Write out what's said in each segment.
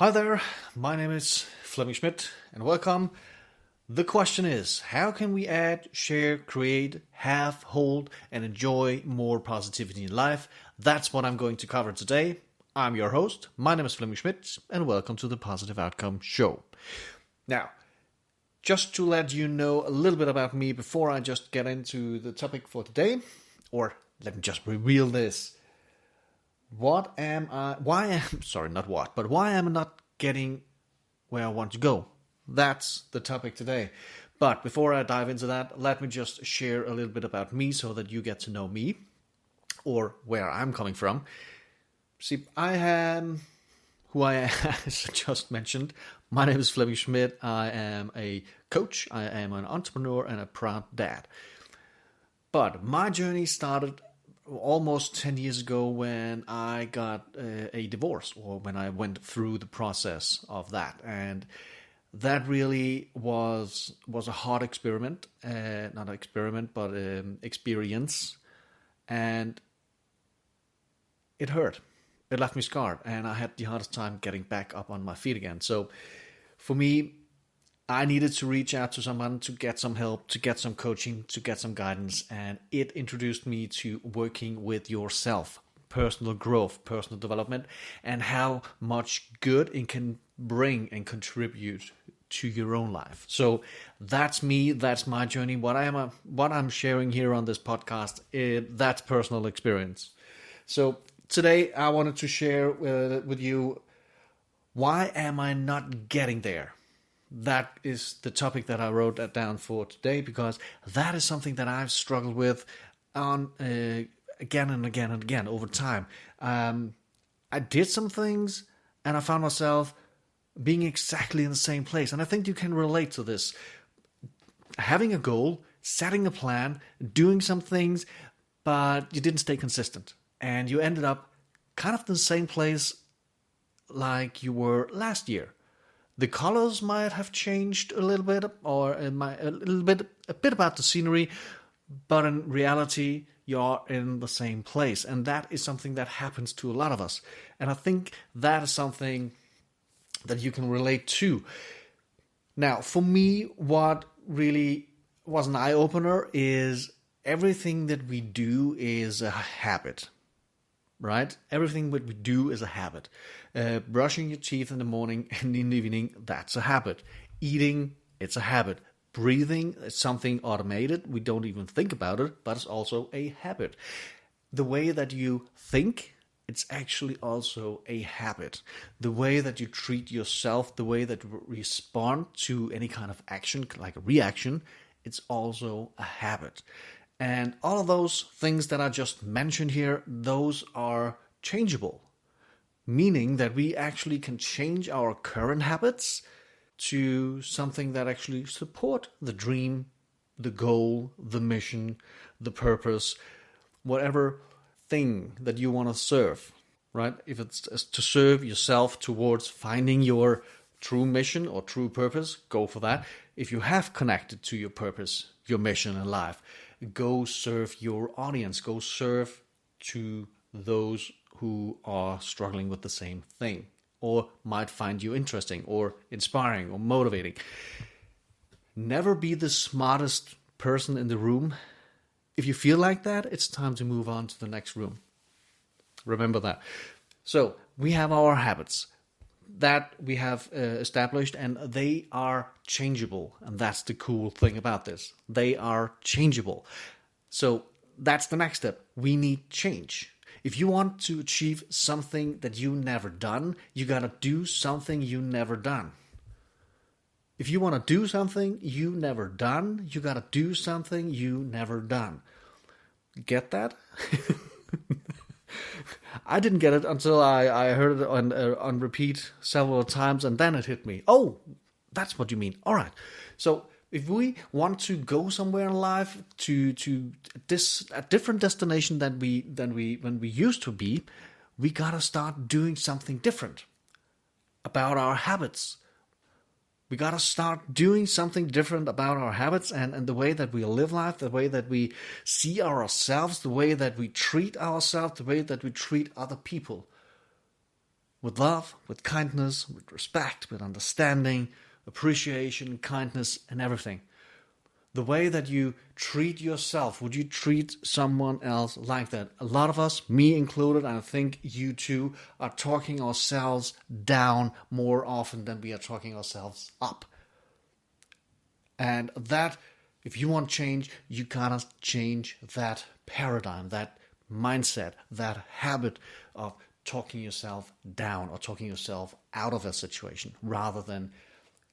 Hi there, my name is Flemming Schmidt and welcome. The question is, how can we add, share, create, have, hold, and enjoy more positivity in life? That's what I'm going to cover today. I'm your host, my name is Flemming Schmidt, and welcome to the Positive Outcome Show. Now, just to let you know a little bit about me before I just get into the topic for today, or let me just reveal this. Why am I not getting where I want to go? That's the topic today. But before I dive into that, let me just share a little bit about me so that you get to know me or where I'm coming from. See, I am who I am, as I just mentioned. My name is Flemming Schmidt. I am a coach, I am an entrepreneur, and a proud dad. But my journey started almost 10 years ago when I got a divorce, or when I went through the process of that. And that really was a hard experiment, not an experiment, but experience. And it hurt. It left me scarred, and I had the hardest time getting back up on my feet again. So for me, I needed to reach out to someone to get some help, to get some coaching, to get some guidance, and it introduced me to working with yourself, personal growth, personal development, and how much good it can bring and contribute to your own life. So that's me, that's my journey. What I'm sharing here on this podcast, that's personal experience. So today I wanted to share with you, why am I not getting there? That is the topic that I wrote that down for today, because that is something that I've struggled with on again and again and again over time. I did some things and I found myself being exactly in the same place. And I think you can relate to this. Having a goal, setting a plan, doing some things, but you didn't stay consistent. And you ended up kind of in the same place like you were last year. The colors might have changed a little bit, or a bit about the scenery, but in reality, you're in the same place. And that is something that happens to a lot of us. And I think that is something that you can relate to. Now, for me, what really was an eye-opener is everything that we do is a habit. Right? Everything that we do is a habit. Brushing your teeth in the morning and in the evening, that's a habit. Eating, it's a habit. Breathing, it's something automated. We don't even think about it, but it's also a habit. The way that you think, it's actually also a habit. The way that you treat yourself, the way that you respond to any kind of action, like a reaction, it's also a habit. And all of those things that I just mentioned here, those are changeable. Meaning that we actually can change our current habits to something that actually support the dream, the goal, the mission, the purpose, whatever thing that you want to serve, right? If it's to serve yourself towards finding your true mission or true purpose, go for that. If you have connected to your purpose, your mission in life, go serve your audience. Go serve to those who are struggling with the same thing, or might find you interesting, or inspiring, or motivating. Never be the smartest person in the room. If you feel like that, it's time to move on to the next room. Remember that. So we have our habits that we have established, and they are changeable. And that's the cool thing about this. They are changeable. So that's the next step. We need change. If you want to achieve something that you never done, you got to do something you never done. If you want to do something you never done, you got to do something you never done. Get that? I didn't get it until I heard it on repeat several times, and then it hit me. Oh, that's what you mean. All right. So if we want to go somewhere in life to a different destination than when we used to be, we gotta start doing something different about our habits. We got to start doing something different about our habits and the way that we live life, the way that we see ourselves, the way that we treat ourselves, the way that we treat other people. with love, with kindness, with respect, with understanding, appreciation, kindness, and everything. The way that you treat yourself, would you treat someone else like that? A lot of us, me included, and I think you too, are talking ourselves down more often than we are talking ourselves up. And that, if you want change, you gotta change that paradigm, that mindset, that habit of talking yourself down or talking yourself out of a situation, rather than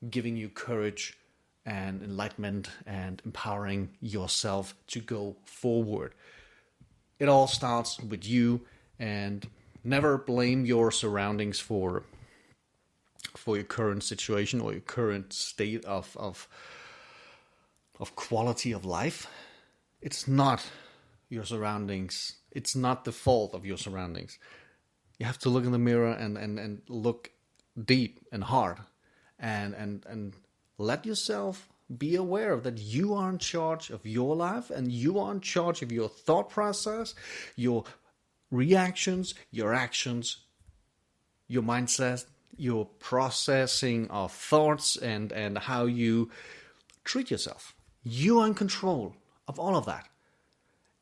giving you courage and enlightenment and empowering yourself to go forward. It all starts with you, and never blame your surroundings for your current situation or your current state of quality of life. It's not your surroundings. It's not the fault of your surroundings. You have to look in the mirror and look deep and hard and let yourself be aware that you are in charge of your life, and you are in charge of your thought process, your reactions, your actions, your mindset, your processing of thoughts, and how you treat yourself. You are in control of all of that.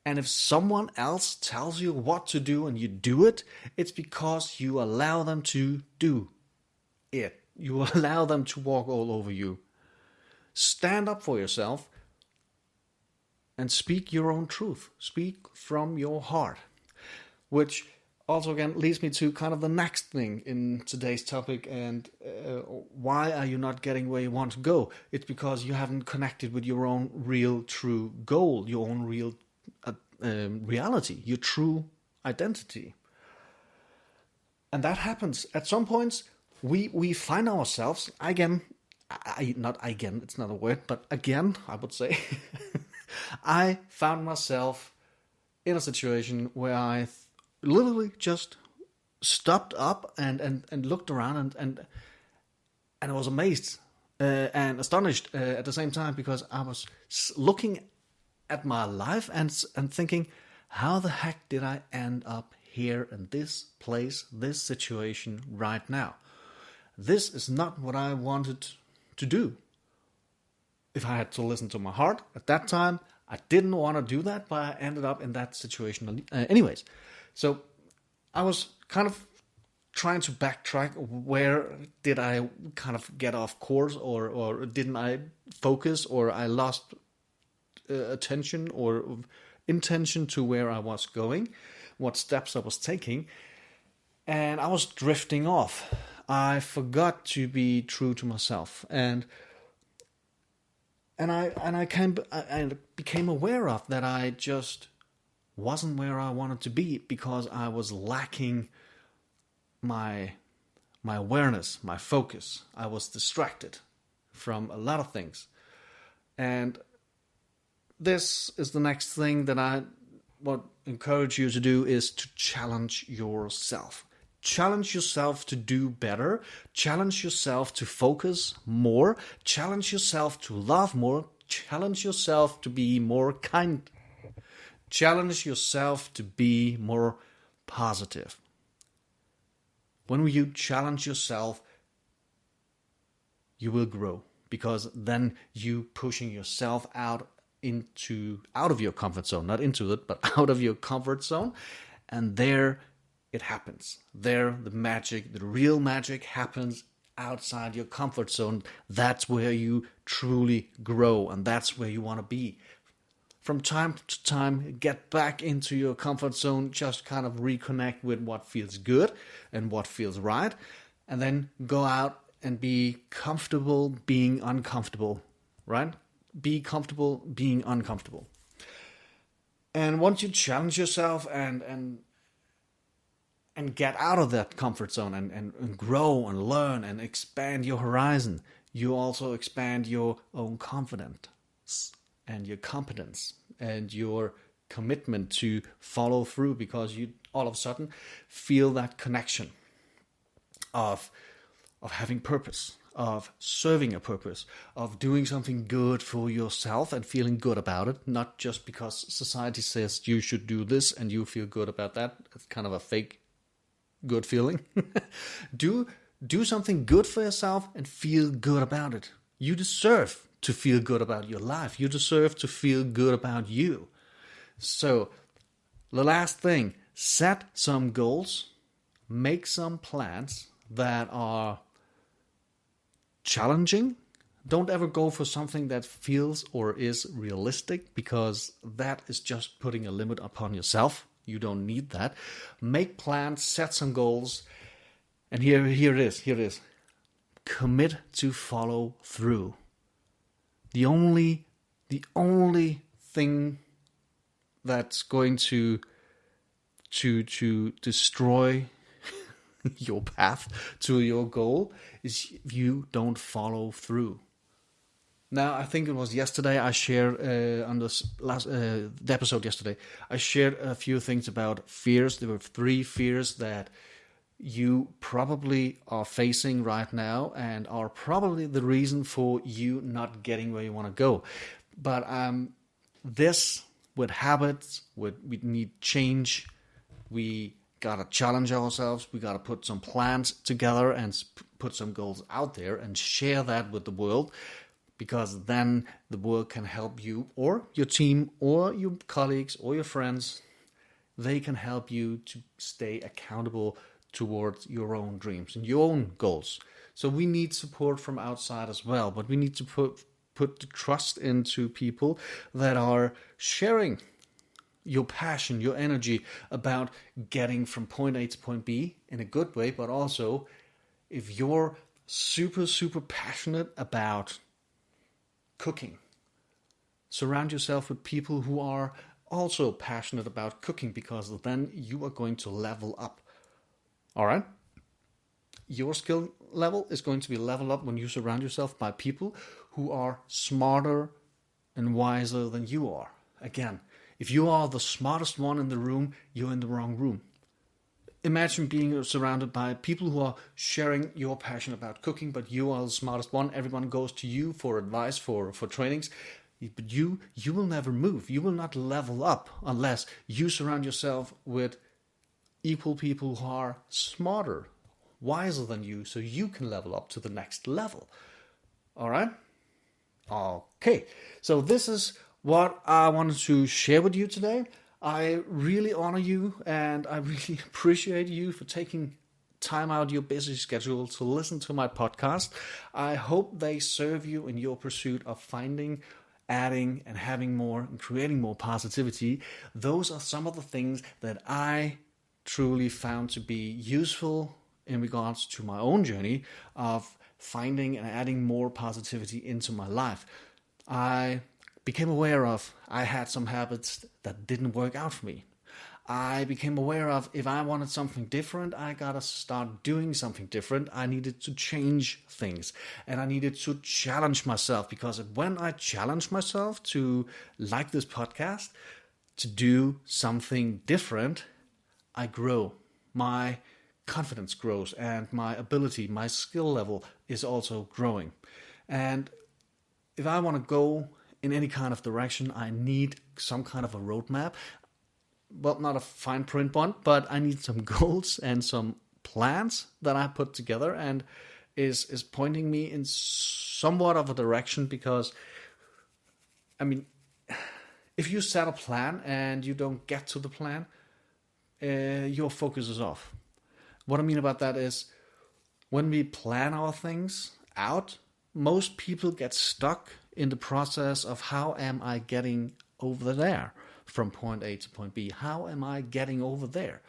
And if someone else tells you what to do and you do it, it's because you allow them to do it. You allow them to walk all over you. Stand up for yourself and speak your own truth. Speak from your heart. Which also again leads me to kind of the next thing in today's topic, and why are you not getting where you want to go? It's because you haven't connected with your own real true goal, your own real reality, your true identity. And that happens at some points. We find ourselves again, it's not a word, but again, I would say, I found myself in a situation where I literally just stopped up and looked around and I was amazed and astonished at the same time, because I was looking at my life and thinking, how the heck did I end up here in this place, this situation right now? This is not what I wanted to do. If I had to listen to my heart at that time, I didn't want to do that, but I ended up in that situation anyways. So I was kind of trying to backtrack. Where did I kind of get off course, or didn't I focus, or I lost attention or intention to where I was going, what steps I was taking, and I was drifting off. I forgot to be true to myself, and I became aware of that I just wasn't where I wanted to be, because I was lacking my awareness, my focus. I was distracted from a lot of things, and this is the next thing that I would encourage you to do, is to challenge yourself. Challenge yourself to do better. Challenge yourself to focus more. Challenge yourself to love more. Challenge yourself to be more kind. Challenge yourself to be more positive. When you challenge yourself, you will grow, because then you pushing yourself out of your comfort zone, not into it, but out of your comfort zone, and there it happens. There, the real magic happens outside your comfort zone. That's where you truly grow, and that's where you want to be. From time to time, get back into your comfort zone, just kind of reconnect with what feels good and what feels right, and then go out and be comfortable being uncomfortable, right? Be comfortable being uncomfortable. And once you challenge yourself and get out of that comfort zone and grow and learn and expand your horizon, you also expand your own confidence and your competence and your commitment to follow through, because you all of a sudden feel that connection of having purpose, of serving a purpose, of doing something good for yourself and feeling good about it, not just because society says you should do this and you feel good about that. It's kind of a fake good feeling. Do something good for yourself and feel good about it. You deserve to feel good about your life. You deserve to feel good about you. So, the last thing, set some goals, make some plans that are challenging. Don't ever go for something that feels or is realistic, because that is just putting a limit upon yourself. You don't need that. Make plans, set some goals, and here it is. Commit to follow through. The only thing that's going to destroy your path to your goal is if you don't follow through. Now, I think it was yesterday I shared on this the episode yesterday, I shared a few things about fears. There were 3 fears that you probably are facing right now and are probably the reason for you not getting where you want to go. But this, with habits, we need change. We gotta challenge ourselves. We gotta put some plans together and put some goals out there and share that with the world, because then the world can help you, or your team, or your colleagues, or your friends. They can help you to stay accountable towards your own dreams and your own goals. So we need support from outside as well, but we need to put the trust into people that are sharing your passion, your energy about getting from point A to point B in a good way. But also, if you're super passionate about cooking, surround yourself with people who are also passionate about cooking, because then you are going to level up. All right? Your skill level is going to be leveled up when you surround yourself by people who are smarter and wiser than you are. Again, if you are the smartest one in the room, you're in the wrong room. Imagine being surrounded by people who are sharing your passion about cooking, but you are the smartest one. Everyone goes to you for advice, for trainings. But you will never move. You will not level up unless you surround yourself with equal people who are smarter, wiser than you, so you can level up to the next level. All right? Okay. So this is what I wanted to share with you today. I really honor you, and I really appreciate you for taking time out of your busy schedule to listen to my podcast. I hope they serve you in your pursuit of finding, adding, and having more, and creating more positivity. Those are some of the things that I truly found to be useful in regards to my own journey of finding and adding more positivity into my life. I became aware of I had some habits that didn't work out for me. I became aware of if I wanted something different, I gotta start doing something different. I needed to change things, and I needed to challenge myself, because when I challenge myself to, like this podcast, to do something different, I grow. My confidence grows, and my ability, my skill level is also growing. And if I want to go in any kind of direction, I need some kind of a roadmap. Well, not a fine print one, but I need some goals and some plans that I put together, and is pointing me in somewhat of a direction. Because, I mean, if you set a plan and you don't get to the plan, your focus is off. What I mean about that is, when we plan our things out, most people get stuck in the process of how am I getting over there from point A to point B? How am I getting over there?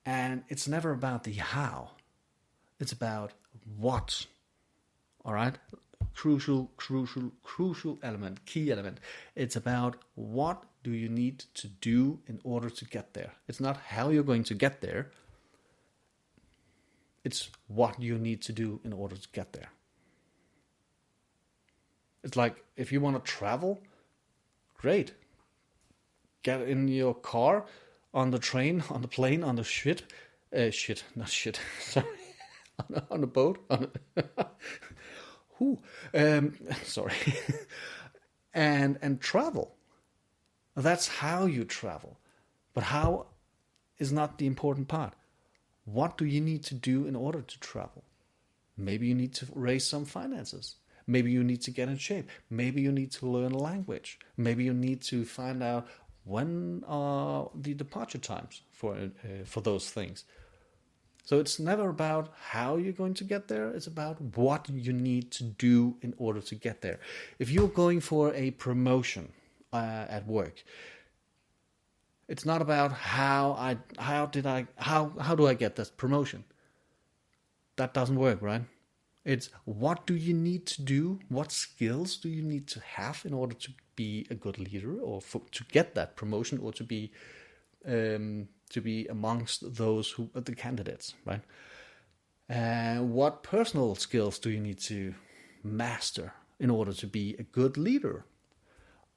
And it's never about the how. It's about what. All right? Crucial element, key element. It's about what do you need to do in order to get there. It's not how you're going to get there. It's what you need to do in order to get there. It's like, if you want to travel, great. Get in your car, on the train, on the plane, on the sorry, on a boat, sorry, and travel. That's how you travel. But how is not the important part. what do you need to do in order to travel? Maybe you need to raise some finances. Maybe you need to get in shape. Maybe you need to learn a language. Maybe you need to find out when are the departure times for those things. So it's never about how you're going to get there. It's about what you need to do in order to get there. If you're going for a promotion at work, it's not about how do I get this promotion. That doesn't work, right? It's what do you need to do? What skills do you need to have in order to be a good leader, or to get that promotion, or to be amongst the candidates, right? What personal skills do you need to master in order to be a good leader?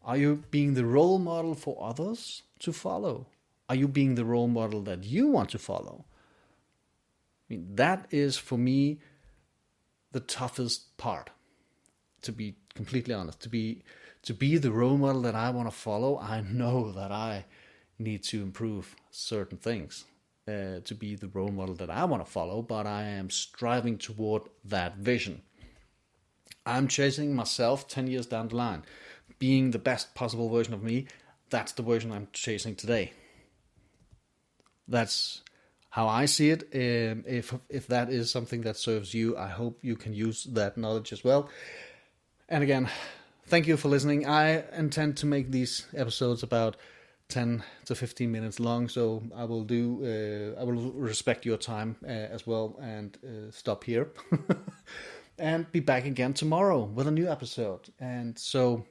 Are you being the role model for others to follow? Are you being the role model that you want to follow? I mean, that is, for me, the toughest part, to be completely honest. To be the role model that I want to follow, I know that I need to improve certain things to be the role model that I want to follow, but I am striving toward that vision. I'm chasing myself 10 years down the line, being the best possible version of me. That's the version I'm chasing today. That's how I see it. If that is something that serves you, I hope you can use that knowledge as well. And again, thank you for listening. I intend to make these episodes about 10 to 15 minutes long, so I will respect your time as well, and stop here and be back again tomorrow with a new episode. And so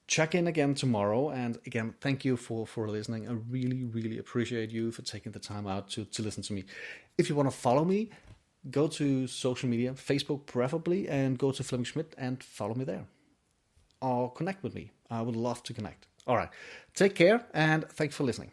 check in again tomorrow. And again, thank you for listening. I really, really appreciate you for taking the time out to listen to me. If you want to follow me, go to social media, Facebook preferably, and go to Flemming Schmidt and follow me there. Or connect with me. I would love to connect. All right. Take care, and thanks for listening.